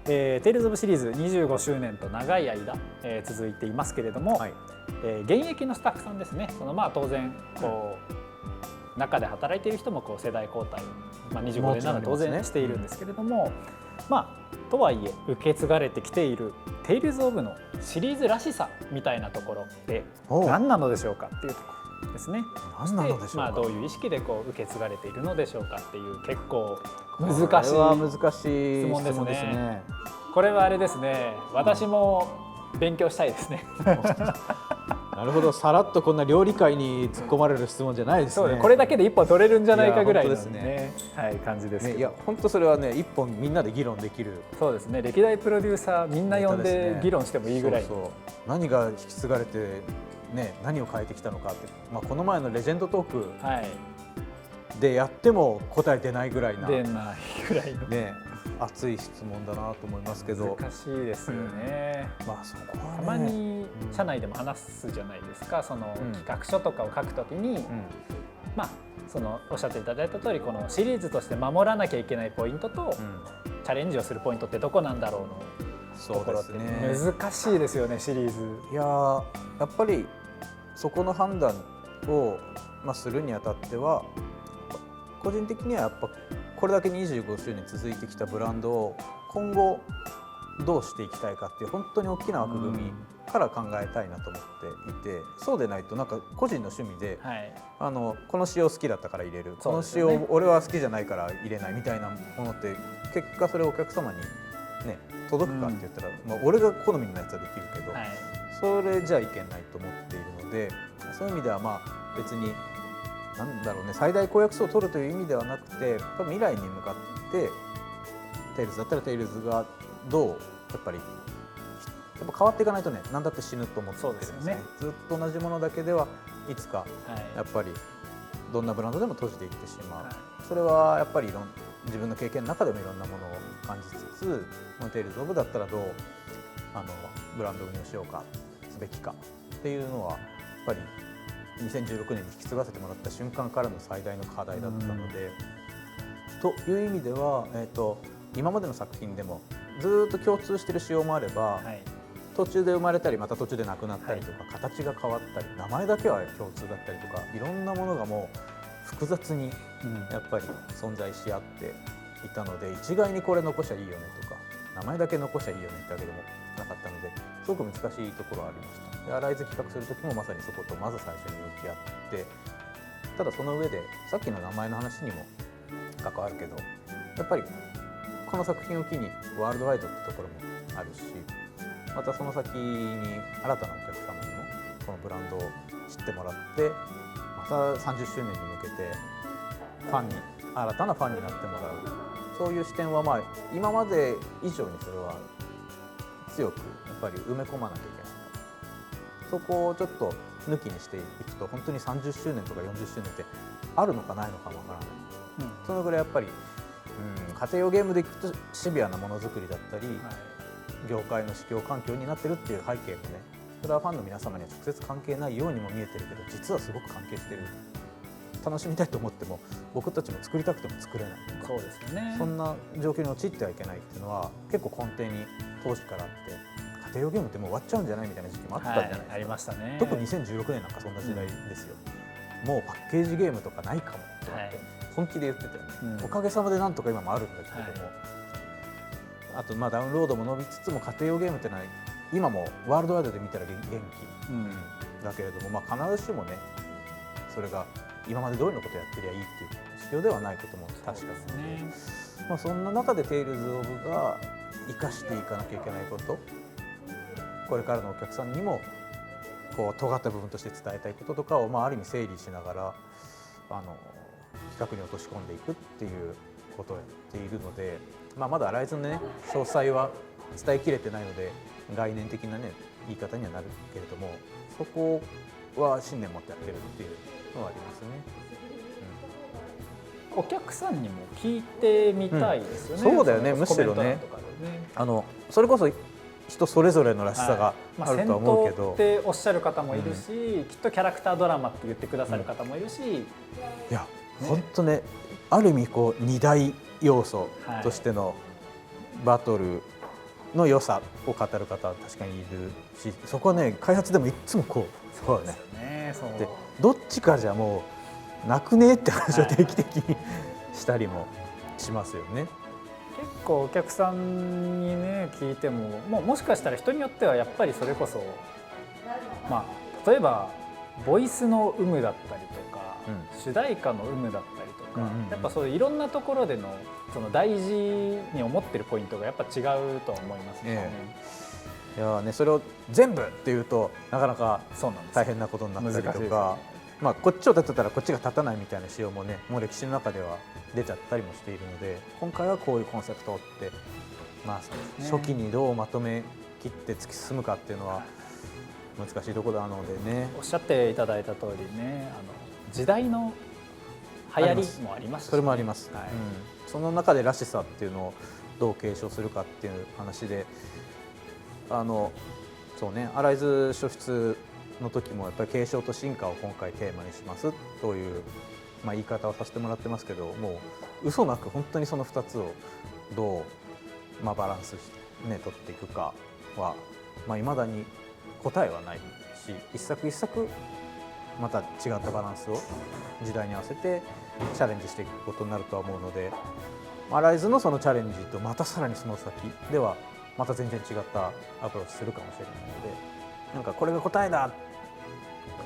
テイルズ・オブシリーズ25周年と長い間、続いていますけれども、現役のスタッフさんですね。まあ当然こう中で働いている人もこう世代交代、まあ、25年なので当然しているんですけれども、まあとはいえ受け継がれてきているテイルズ・オブのシリーズらしさみたいなところって何なのでしょうかっていうところですね。何なのでしょうか。まあどういう意識でこう受け継がれているのでしょうかっていう結構難しいこれは難しい質問です質問ですね。ね。これはあれですね。私も勉強したいですね。なるほど、さらっとこんな料理界に突っ込まれる質問じゃないですね。そうです。これだけで一本取れるんじゃないかぐらいのいや本当ですね、はい、感じですけど。いや本当それはね、一本みんなで議論できる。そうですね。歴代プロデューサーみんな呼んで議論してもいいぐらい。そう何が引き継がれてね、何を変えてきたのかって、まあこの前のレジェンドトークでやっても答え出ないぐらいな、出ないぐらいのね、熱い質問だなと思いますけど。難しいですよね。まあそこはね、たまに社内でも話すじゃないですか。企画書とかを書くときに、まあおっしゃっていただいた通り、このシリーズとして守らなきゃいけないポイントと、チャレンジをするポイントってどこなんだろうのところって難しいですよね、シリーズ。いややっぱりそこの判断を、するにあたっては、個人的にはやっぱこれだけ25周年続いてきたブランドを今後どうしていきたいかっていう本当に大きな枠組みから考えたいなと思っていて、そうでないとなんか個人の趣味で、この仕様好きだったから入れる、この仕様俺は好きじゃないから入れないみたいなものって結果それをお客様にね届くかって言ったら、俺が好みのやつはできるけど、それじゃいけないと思っているので、そういう意味では別になんだろうね、最大公約数を取るという意味ではなくて、未来に向かってテイルズだったらテイルズがどうやっぱ変わっていかないとね、何だって死ぬと思ってるんですね。ずっと同じものだけではいつかやっぱりどんなブランドでも閉じていってしまう。それはやっぱり自分の経験の中でもいろんなものを感じつつ、テイルズオブだったらどうブランド運用しようかすべきかっていうのはやっぱり2016年に引き継がせてもらった瞬間からの最大の課題だったので、という意味では、今までの作品でもずっと共通している仕様もあれば、途中で生まれたりまた途中でなくなったりとか、形が変わったり名前だけは共通だったりとか、いろんなものがもう複雑にやっぱり存在し合っていたので、一概にこれ残しゃいいよねとか名前だけ残しゃいいよねってわけでもなかったので、すごく難しいところはありました。で、アライズ企画する時もまさにそことまず最初に向き合って、ただその上でさっきの名前の話にも関わるけど、やっぱりこの作品を機にワールドワイドってところもあるし、またその先に新たなお客様にもこのブランドを知ってもらって、また30周年に向けて新たなファンになってもらう、そういう視点は今まで以上にそれは強くやっぱり埋め込まなきゃいけない。そこをちょっと抜きにしていくと、本当に30周年とか40周年ってあるのかないのかもわからない、そのぐらいやっぱり、家庭用ゲームでいくとシビアなものづくりだったり、業界の市況環境になってるっていう背景もね、それはファンの皆様には直接関係ないようにも見えてるけど、実はすごく関係してる。楽しみたいと思っても僕たちも作りたくても作れないとか、そうですよね。そんな状況に陥ってはいけないっていうのは結構根底に当時からあって、家庭用ゲームってもう終わっちゃうんじゃないみたいな時期もあったじゃないですか。ありましたね。特に2016年なんかそんな時代ですよ。もうパッケージゲームとかないかもって思って、本気で言ってて、うんおかげさまでなんとか今もあるんだけれども、あとまあダウンロードも伸びつつも家庭用ゲームってのは今もワールドワイドで見たら元気、うんだけれども、まあ、必ずしもねそれが今まで通りのことをやってりゃいいっていう必要ではないことも確かなので、ねまあ、そんな中でテイルズ・オブが生かしていかなきゃいけないこと、これからのお客さんにもこう尖った部分として伝えたいこととかを、まあ、ある意味整理しながら企画に落とし込んでいくっていうことをやっているので、まあ、まだライズのね詳細は伝えきれてないので概念的なね言い方にはなるけれども、そこは信念持ってやってるっていうのはありますね。お客さんにも聞いてみたいですよね、そうだよね、むしろねコメント欄とかでねそれこそ人それぞれのらしさがあるとは思うけど、戦闘っておっしゃる方もいるし、きっとキャラクタードラマって言ってくださる方もいるし、いや本当ね、ある意味こう2大要素としてのバトルの良さを語る方は確かにいるし、そこはね開発でもいつもこうそうだね、でどっちかじゃもうなくねって話を定期的にしたりもしますよね。結構お客さんにね聞いても、もしかしたら人によってはやっぱりそれこそ、まあ、例えばボイスの有無だったりとか、主題歌の有無だったりとか、やっぱそういういろんなところでのその大事に思ってるポイントがやっぱ違うとは思いますね。いやね、それを全部っていうとなかなかそうなんです、大変なことになったりとか、まあ、こっちを立てたらこっちが立たないみたいな仕様もねもう歴史の中では出ちゃったりもしているので、今回はこういうコンセプトって、まあ、初期にどうまとめ切って突き進むかっていうのは難しいところなのでね。おっしゃっていただいた通りね、時代の流行りもありますし、ね、それもあります、はい、その中でらしさっていうのをどう継承するかっていう話で、そうね、アライズ初出の時もやっぱり継承と進化を今回テーマにしますという、まあ、言い方をさせてもらってますけど、もう嘘なく本当にその2つをどう、まあ、バランスして、ね、取っていくかは、まあ、未だに答えはないし、一作一作また違ったバランスを時代に合わせてチャレンジしていくことになるとは思うので、アライズのそのチャレンジとまたさらにその先ではまた全然違ったアプローチするかもしれないので、なんかこれが答えだ、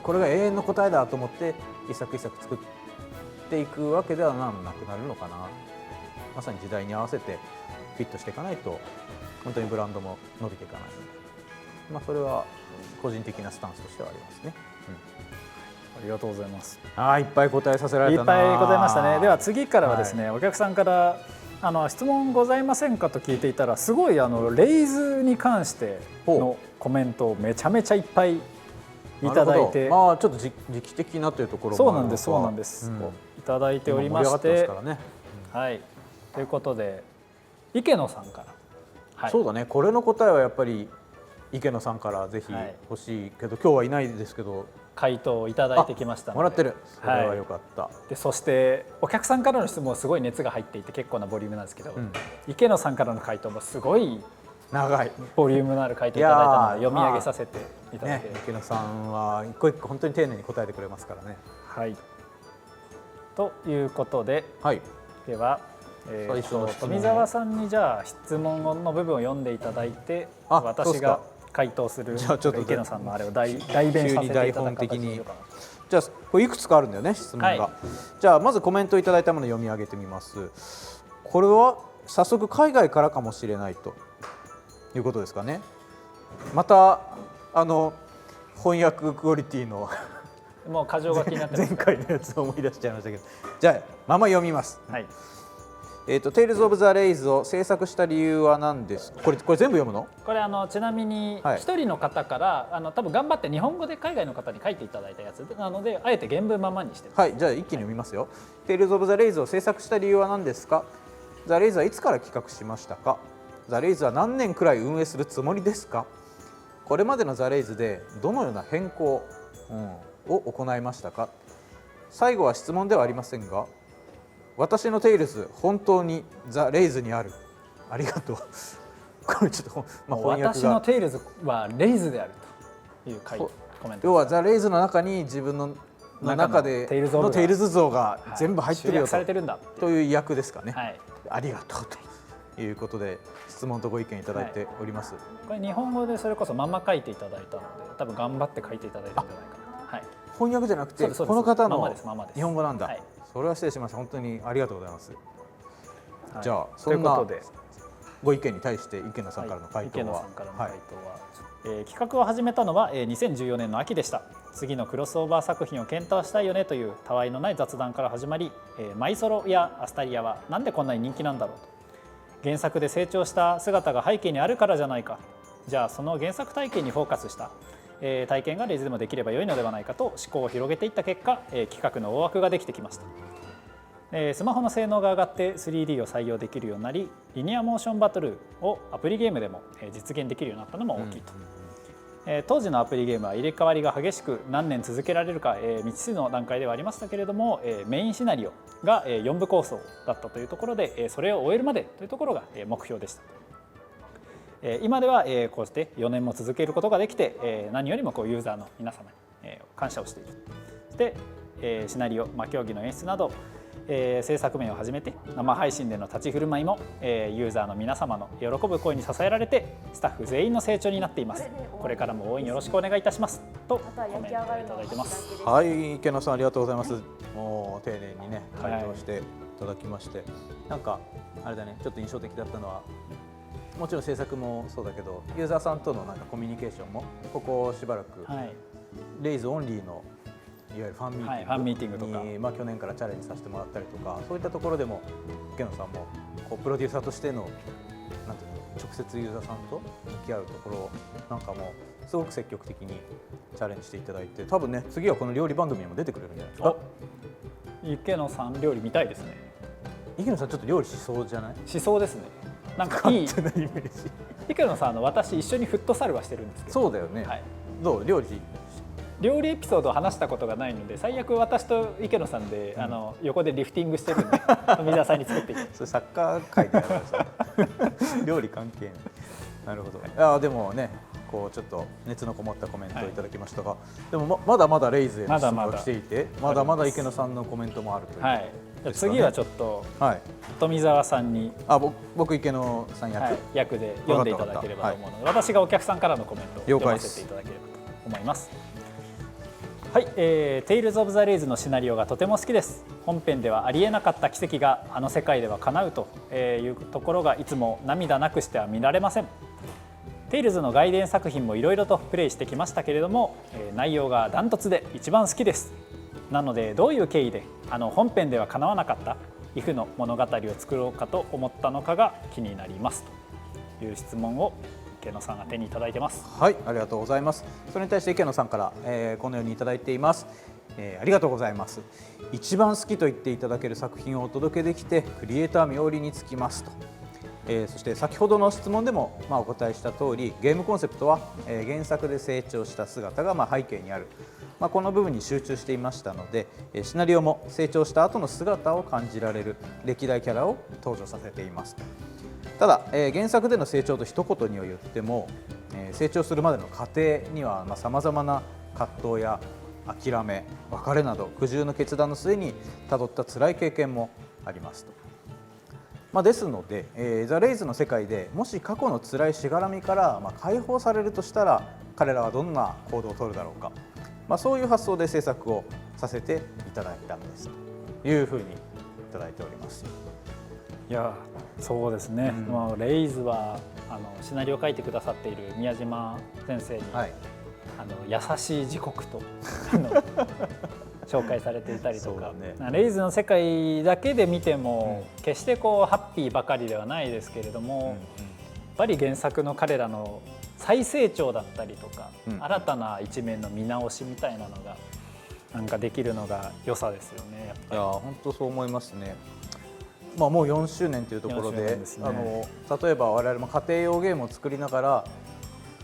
これが永遠の答えだと思って一作一作作っていくわけではなくなるのかな。まさに時代に合わせてフィットしていかないと本当にブランドも伸びていかないので、まあ、それは個人的なスタンスとしてはありますね。ありがとうございます。いっぱい答えさせられたな。いっぱいございましたね。では次からはですね、お客さんから質問ございませんかと聞いていたら、すごいレイズに関してのコメントをめちゃめちゃいっぱいいただいて、まあちょっと時期的なというところもそうなんです、そうなんです、いただいておりまして、はい、ということで池野さんから、はい、そうだね、これの答えはやっぱり池野さんからぜひ欲しいけど、今日はいないですけど回答をいただいてきましたので、もらってる、それは良かった、でそしてお客さんからの質問はすごい熱が入っていて結構なボリュームなんですけど、池野さんからの回答もすごい長いボリュームのある回答いただいたので読み上げさせていただいて、池野さんは一個一個本当に丁寧に答えてくれますからね。はいということで、では、富澤さんにじゃあ質問の部分を読んでいただいて、私が回答する池野さんのあれを代弁させていただく形でいいのかな。じゃあこれいくつかあるんだよね、質問が、じゃあまずコメントいただいたものを読み上げてみます。これは早速海外からかもしれないということですかね。また翻訳クオリティのもう箇条書きになってます。前回のやつを思い出しちゃいましたけど、じゃあまま読みます。はい。テイルズ・オブ・ザ・レイズを制作した理由は何ですか。これ全部読むの？これちなみに一人の方から多分頑張って日本語で海外の方に書いていただいたやつなので、あえて原文ままにしてます。はい、じゃあ一気に読みますよ。テイルズ・オブ・ザ・レイズを制作した理由は何ですか。ザ・レイズはいつから企画しましたか。ザ・レイズは何年くらい運営するつもりですか。これまでのザ・レイズでどのような変更、を行いましたか。最後は質問ではありませんが、私のテイルズ本当にザ・レイズにある。ありがとう。これちょっと、私のテイルズはレイズであるというコメント。要はザ・レイズの中に自分のの中でのテイルズ像が全部入ってるよという意訳ですかね、はい、ありがとうということで質問とご意見いただいております、はい、これ日本語でそれこそまんま書いていただいたので多分頑張って書いていただいたんじゃないかな、はい、翻訳じゃなくてこの方の日本語なんだ、はい、それは失礼しました。本当にありがとうございます、はい、じゃあそんなご意見に対して池野さんからの回答は、企画を始めたのは2014年の秋でした。次のクロスオーバー作品を検討したいよねというたわいのない雑談から始まり、マイソロやアスタリアはなんでこんなに人気なんだろうと、原作で成長した姿が背景にあるからじゃないか、じゃあその原作体験にフォーカスした体験がレイズでもできれば良いのではないかと思考を広げていった結果、企画の大枠ができてきました。スマホの性能が上がって 3D を採用できるようになり、リニアモーションバトルをアプリゲームでも実現できるようになったのも大きいと。当時のアプリゲームは入れ替わりが激しく何年続けられるか未知数の段階ではありましたけれども、メインシナリオが4部構想だったというところで、それを終えるまでというところが目標でした。今ではこうして4年も続けることができて、何よりもユーザーの皆様に感謝をしている。そしてシナリオ、競技の演出など制作面をはじめて生配信での立ち振る舞いもユーザーの皆様の喜ぶ声に支えられてスタッフ全員の成長になっています。これからも応援よろしくお願いいたしますとコメントいただいてます。はい、池野さんありがとうございます。もう丁寧にね回答していただきまして、なんかあれだね、ちょっと印象的だったのはもちろん制作もそうだけどユーザーさんとのなんかコミュニケーションもここしばらく、レイズオンリーのいわゆるファンミーティングとか、去年からチャレンジさせてもらったりとか、そういったところでも池野さんもプロデューサーとしてのなんていうの、直接ユーザーさんと向き合うところなんかもすごく積極的にチャレンジしていただいて、多分ね次はこの料理番組にも出てくれるんじゃないですか。池野さん料理見たいですね。池野さんちょっと料理しそうじゃない？しそうですね。なんかいい池野さん私一緒にフットサルはしてるんですけど。そうだよね、はい、どう料理エピソードを話したことがないので、最悪私と池野さんで、横でリフティングしてるんで富澤さんに作っていく。それサッカー界でやるんですよ料理関係ない。なるほど。でもねこうちょっと熱のこもったコメントをいただきましたが、でもまだまだレイズへの質問が来ていて、まだまだ池野さんのコメントもあるという、はい、次はちょっと富澤さんに、僕池野さん役で読んでいただければと思うので、私がお客さんからのコメントを読ませていただければと思います。はい、テイルズ・オブ・ザ・レイズのシナリオがとても好きです。本編ではありえなかった奇跡があの世界では叶うというところがいつも涙なくしては見られません。テイルズの外伝作品もいろいろとプレイしてきましたけれども、内容がダントツで一番好きです。なのでどういう経緯で本編では叶わなかったイフの物語を作ろうかと思ったのかが気になりますという質問を池野さんが手にいただいてます。はい、ありがとうございます。それに対して池野さんから、このようにいただいています。ありがとうございます。一番好きと言っていただける作品をお届けできてクリエイター冥利につきますと。そして先ほどの質問でもお答えした通り、ゲームコンセプトは、原作で成長した姿が背景にある、この部分に集中していましたので、シナリオも成長した後の姿を感じられる歴代キャラを登場させています。ただ、原作での成長と一言には言っても、成長するまでの過程にはさまざまな葛藤や諦め、別れなど苦渋の決断の末にたどった辛い経験もありますと。ですので、ザ・レイズの世界でもし過去の辛いしがらみから解放されるとしたら彼らはどんな行動を取るだろうか、そういう発想で制作をさせていただいたんですというふうにいただいております。いやそうですね、レイズはシナリオを書いてくださっている宮島先生に、優しい時刻と紹介されていたりとか、レイズの世界だけで見ても、決してハッピーばかりではないですけれども、やっぱり原作の彼らの再成長だったりとか、新たな一面の見直しみたいなのがなんかできるのが良さですよね。やっぱり本当そう思いますね。もう4周年というところで、例えば我々も家庭用ゲームを作りながらいわ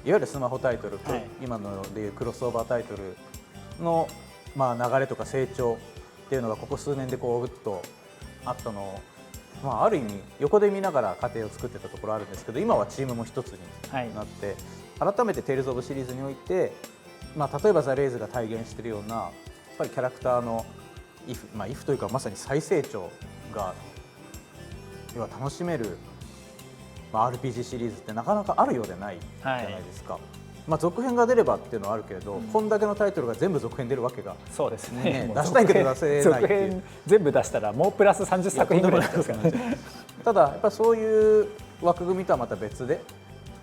ゆるスマホタイトル、今のでいうクロスオーバータイトルの流れとか成長っていうのがここ数年でぐっとあったのを、ある意味横で見ながら家庭を作ってたところあるんですけど、今はチームも一つになって、改めてテイルズ・オブシリーズにおいて、例えばザ・レイズが体現しているようなぱりキャラクターのイフというかまさに再成長が要は楽しめる、RPG シリーズってなかなかあるようでないじゃないですか。続編が出ればっていうのはあるけれど、こんだけのタイトルが全部続編出るわけが、そうですね、出したいけど出せないっていう。続編全部出したらもうプラス30作品ぐらいですからね。ただやっぱりそういう枠組みとはまた別で、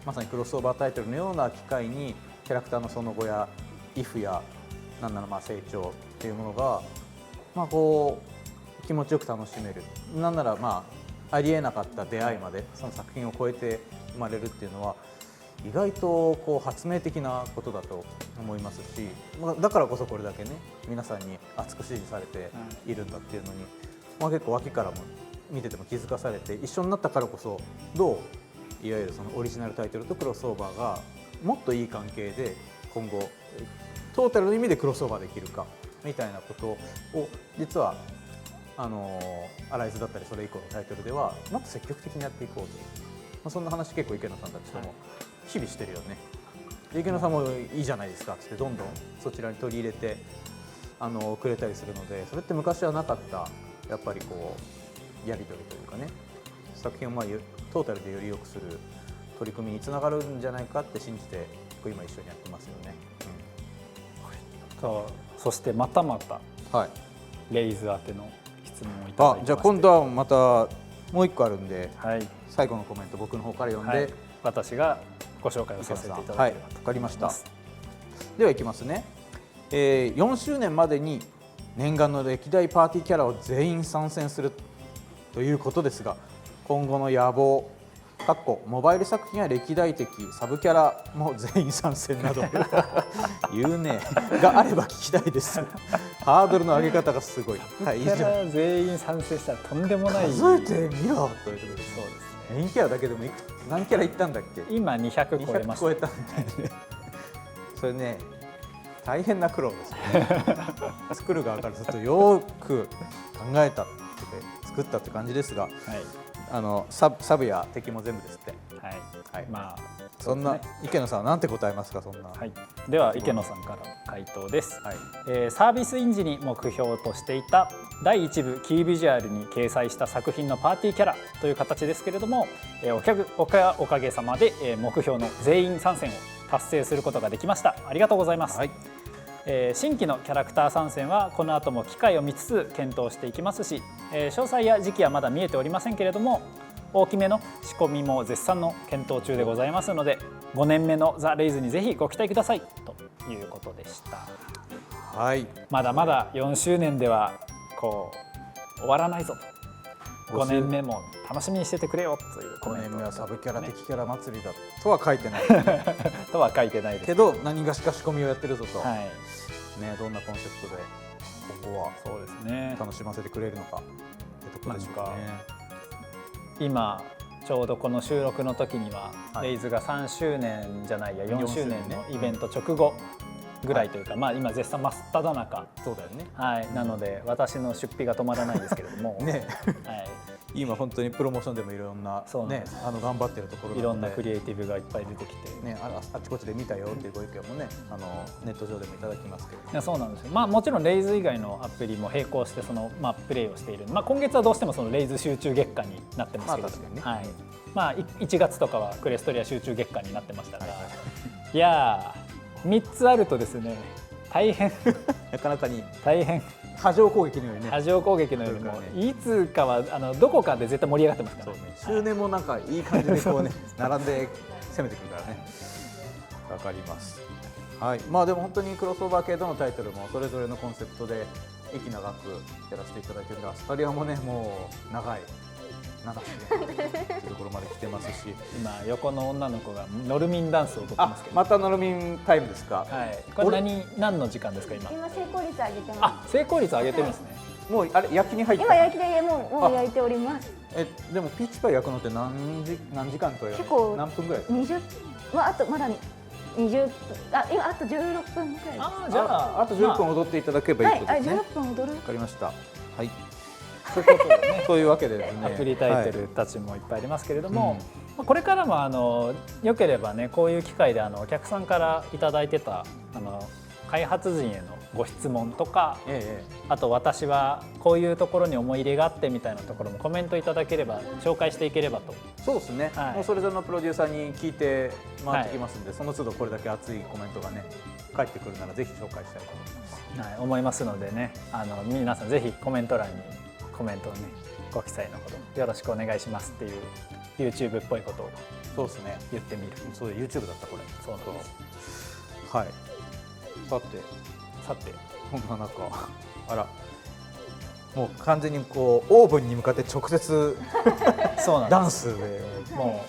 まさにクロスオーバータイトルのような機会にキャラクターのその後やイフや何なら成長っていうものがこう気持ちよく楽しめる、なんならありえなかった出会いまでその作品を超えて生まれるっていうのは意外とこう発明的なことだと思いますし、だからこそこれだけね皆さんに熱く支持されているんだっていうのに、結構脇からも見てても気づかされて、一緒になったからこそどういわゆるそのオリジナルタイトルとクロスオーバーがもっといい関係で今後トータルの意味でクロスオーバーできるかみたいなことを実はアライズだったりそれ以降のタイトルではもっと積極的にやっていこうという、そんな話結構池野さんたちとも日々してるよね。で池野さんもいいじゃないですかってどんどんそちらに取り入れてくれたりするので、それって昔はなかったやっぱりこうやり取りというかね、作品をトータルでより良くする取り組みにつながるんじゃないかって信じて今一緒にやってますよね。そしてまたまた、レイズ宛ての質問をいただいてまして、じゃあ今度はまたもう一個あるんで、最後のコメント僕の方から読んで、私がご紹介をさせていただければと思います。わかりました。ではいきますね。4周年までに念願の歴代パーティーキャラを全員参戦するということですが、今後の野望モバイル作品や歴代的サブキャラも全員参戦など言うねがあれば聞きたいです。ハードルの上げ方がすごい。キャラ全員参戦したらとんでもない。数えてみろということです。そうですね。メインキャラだけでも何キャラいったんだっけ？今200超えました。超えたんだよね。それね大変な苦労ですよね。作る側からするとよく考えたって作ったって感じですが。サブや敵も全部ですって。そんな池野さんは何て答えますか？そんな。では池野さんから回答です。サービスインジに目標としていた第1部キービジュアルに掲載した作品のパーティーキャラという形ですけれども、おかげさまで目標の全員参戦を達成することができました。ありがとうございます。新規のキャラクター参戦はこの後も機会を見つつ検討していきますし、詳細や時期はまだ見えておりませんけれども、大きめの仕込みも絶賛の検討中でございますので、5年目のザ・レイズにぜひご期待くださいということでした。まだまだ4周年では終わらないぞと、5年目も楽しみにしててくれよというコメント。5年目はサブキャラ敵キャラ祭りだとは書いてないとは書いてないですけど、何がしか仕込みをやってるぞと、どんなコンセプトで今後は楽しませてくれるのかってところでしょうかね。今ちょうどこの収録の時には、レイズが3周年じゃないや4周年のイベント直後ぐらいというか、今絶賛真っ只中。そうだよね。なので私の出費が止まらないですけれども今本当にプロモーションでもいろんなね頑張ってるところなので、いろんなクリエイティブがいっぱい出てきてあちこちで見たよっていうご意見もねネット上でもいただきますけれども。そうなんですよ。もちろんレイズ以外のアプリも並行してプレイをしている。今月はどうしてもそのレイズ集中月間になってますけど、1月とかはクレストリア集中月間になってましたが、いやー3つあるとですね大変なかなかに大変。波状攻撃のようにね。波状攻撃のようにもいつかはどこかで絶対盛り上がってますからね。周年もなんかいい感じでこうね並んで攻めてくるからね。わかります。でも本当にクロスオーバー系どのタイトルもそれぞれのコンセプトで息長くやらせていただいてるんで、アスタリアもねもう長いっていうところまで来てますし、今横の女の子がノルミンダンスを踊ってますけど。またノルミンタイムですか？これ何の時間ですか今？今成功率上げてます。成功率上げてるんですね。もうあれ焼きに入った？今焼きでもう焼いております。でもピーチパイ焼くのって何時間とは結構何分ぐらいですか？20、あとまだ20、今あと16分ぐらいです。じゃああと10分踊っていただければいいことですね。16分踊る。わかりました。そういうことでね。そういうわけでですね。アプリタイトルたちもいっぱいありますけれども、これからもよければねこういう機会でお客さんからいただいてた開発陣へのご質問とか、えあと私はこういうところに思い入れがあってみたいなところもコメントいただければ紹介していければと。そうですね、はいもうそれぞれのプロデューサーに聞いて回ってきますんで、その都度これだけ熱いコメントがね返ってくるならぜひ紹介したいと思います。はい、思いますのでね、皆さんぜひコメント欄にコメントをねご記載のほどよろしくお願いしますっていう YouTube っぽいことをそうですね、言ってみる。そう YouTube だったこれ。そうなんです。はい。さてさて、こんな中、あらもう完全にこうオーブンに向かって直接そうなんダンです。スで、も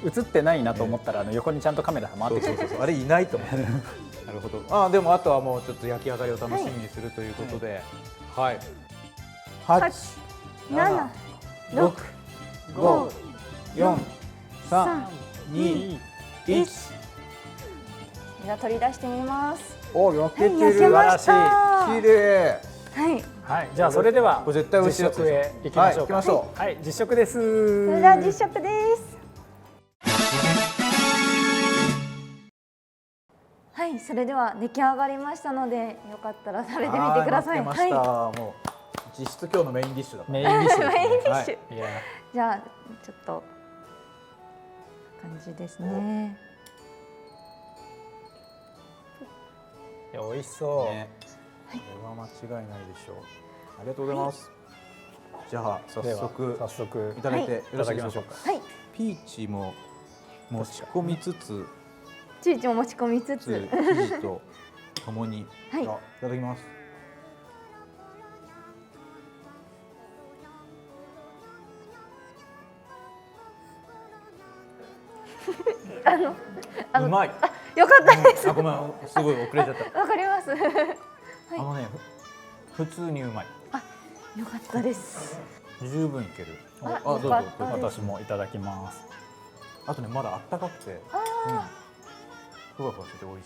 う映ってないなと思ったら横にちゃんとカメラが回ってくる。あれいないと思ってなるほど。でもあとはもうちょっと焼き上がりを楽しみにするということで、はい、8、 7、 6、 5、 5、4、3、2、1。じゃあ取り出してみます。お、焼けてはい、焼る。けました。綺麗。はい。はい、じゃあそれではこれ絶対美味しいやつ実食へ行きましょうか。はい、行きましょはい、実食です。それでは実食です。はい、それでは出来上がりましたので、よかったら食べてみてください。待ってました。はもう実質今日のメインディッシュだった。メインディッシュですね。メインディッシュ。はいいや、じゃあちょっと感じですね。いや美味しそう。ね、これは間違いないでしょう。ありがとうございます。じゃあ早では速早速いただいてよいたろしいでしょうか。だきましょうか。はい。ピーチも持ち込みつつ、チーチも持ち込みつつ、生地とともに、はいいただきます。あのうまい。よかったです。あ、ごめん、すごい遅れちゃった。わかります。あのね、普通にうまい。よかったです。十分いける。あどうぞよかったです私もいただきます。あとね、まだあったかくて、ふわふわしてて美味し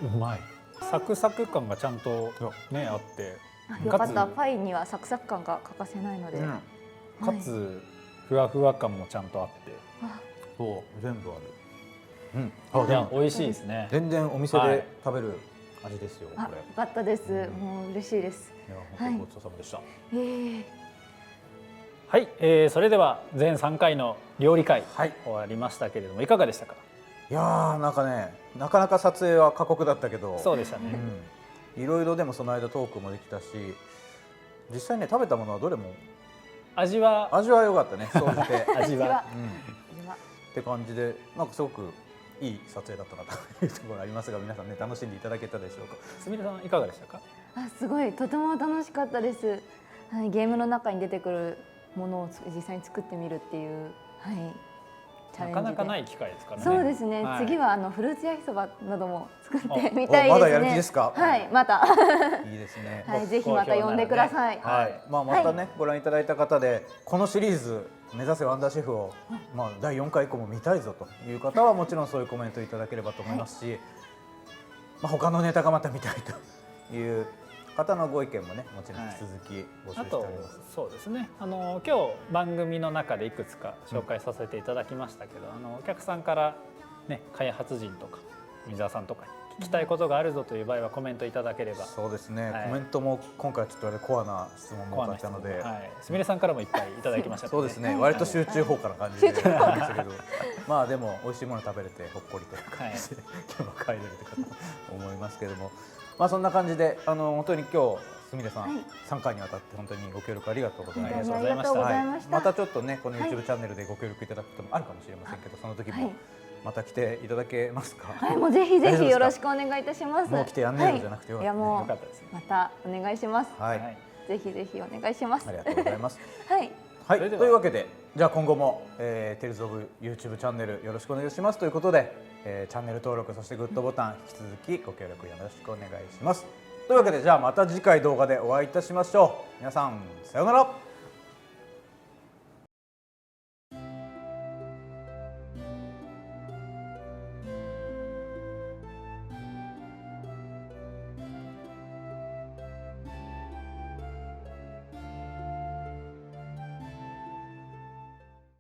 い。うまい。サクサク感がちゃんとねあって、よかった。パイにはサクサク感が欠かせないので、かつふわふわ感もちゃんとあって、そう全部ある。いや美味しいですね。全然お店で食べる味ですよ、これ。よかったです。もう嬉しいです。いや、本当にごちそうさまでした。はい、それでは全3回の料理会はい終わりましたけれども、いかがでしたか。いやー、なんかね、なかなか撮影は過酷だったけど、そうでしたね。いろいろでもその間トークもできたし、実際ね食べたものはどれも味は味は良かったね、総じて。味はって感じで、なんかすごくいい撮影だったなというところありますが、皆さんね楽しんでいただけたでしょうか。すみれさんいかがでしたか。すごいとても楽しかったです。はい、ゲームの中に出てくるものを実際に作ってみるっていう、はい、チャレンジでなかなかない機会ですからね。そうですね。はい、次はフルーツ焼きそばなども作ってみたいですね。まだやる気ですか。はい、また。いいですね。はい、ぜひまた呼んでください。はい、またね、ご覧いただいた方でこのシリーズ目指せワンダーシェフを第4回以降も見たいぞという方はもちろんそういうコメントいただければと思いますし、他のネタがまた見たいという方のご意見もね、もちろん引き続き募集しております。そうですね。今日番組の中でいくつか紹介させていただきましたけど、お客さんからね、開発陣とか水沢さんとかに聞きたいことがあるぞという場合はコメントいただければ。そうですね。コメントも今回ちょっとコアな質問も多かったので、すみれさんからもいっぱいいただきました。そうですね。割と集中砲火な感じでしたけど、まあでも美味しいもの食べれてほっこりという感じで今日は帰れるとかと思いますけども。そんな感じで本当に今日すみれさん3回にわたって本当にご協力ありがとうございました。ありがとうございました。またちょっとねこの YouTube チャンネルでご協力いただくこともあるかもしれませんけど、その時もまた来ていただけますか。はい、もうぜひぜひよろしくお願いいたします。もう来てやんねえよじゃなくてよかったです。またお願いします。はい。ぜひぜひお願いします。ありがとうございます。はい。はい。というわけでじゃあ今後もテイルズオブ YouTube チャンネルよろしくお願いしますということで、チャンネル登録そしてグッドボタン引き続きご協力よろしくお願いします。というわけでじゃあまた次回動画でお会いいたしましょう。皆さんさようなら。